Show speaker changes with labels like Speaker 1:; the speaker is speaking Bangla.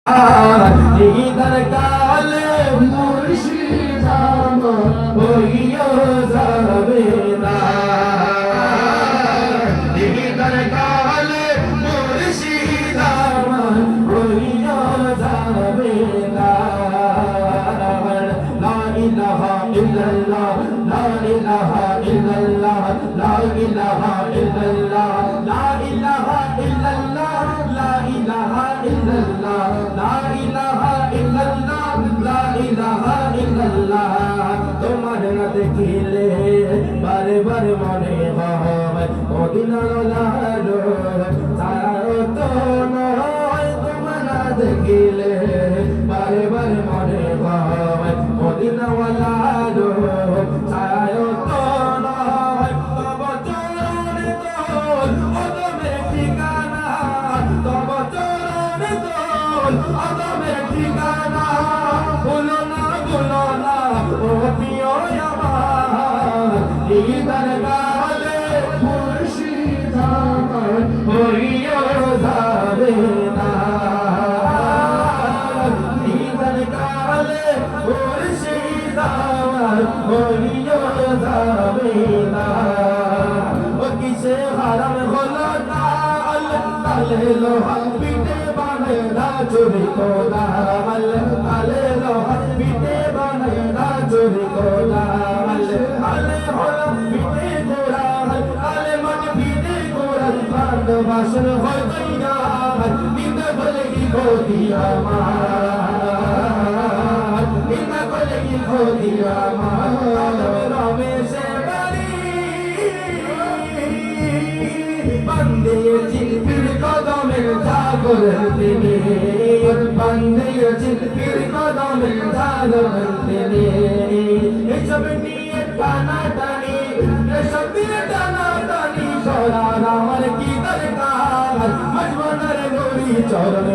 Speaker 1: দিদার কালে মুর্শিদ আমার হইয়া যাবে না দিদার কালে মুর্শিদ আমার হইয়া যাবে না লা ইলাহা ইল্লাল্লাহ লা ইলাহা ইল্লাল্লাহ লা ইলাহা ইল্লাল্লাহ লা ইলাহা ইল্লাল্লাহ লা ইলাহা ইল্লাল্লাহ লা ইলাহা ইল্লাল্লাহ লা ইলাহা ইল্লাল্লাহ তোমার না দেখিলে বারে বারে মনে হয় মদিনার লালো তারাও তো নয় তোমার না দেখিলে বারে বারে মনে হয় মদিনাওয়ালা লালো তারাও তো নয় তব চরণে তোল ওদমের ঠিকানা তব চরণে তোল ওদমের ঠিকানা ভুলো না ও প্রিয় আমার দিদার কালে মুর্শিদ আমার হইয়া যাবে না দিদার কালে মুর্শিদ আমার হইয়া যাবে না ও কিসে হারাম হলো তাল তালে লোহা পিঠে বানায় না চুরি কোদাল তালে লোহা পিঠে বানায় না চুরি কোদাল তালে হলো পিঠে কোড়াল তালে মন পিঠে কোড়াল বাদ বাসন হয় দইয়া নিন্দা বলে কি ক্ষতি আমার নিন্দা বলে কি ক্ষতি আমার রমেশে বাড়ি বান্দিয়েছেন পীর কদমের জাগরের তিনি বান্দিয়েছেন পীর কদমের জাগরের তিনি এসব নিয়ে টানাটানি এসব নিয়ে টানাটানি সরার আমার কি দরকার মজবনের গরি চরণ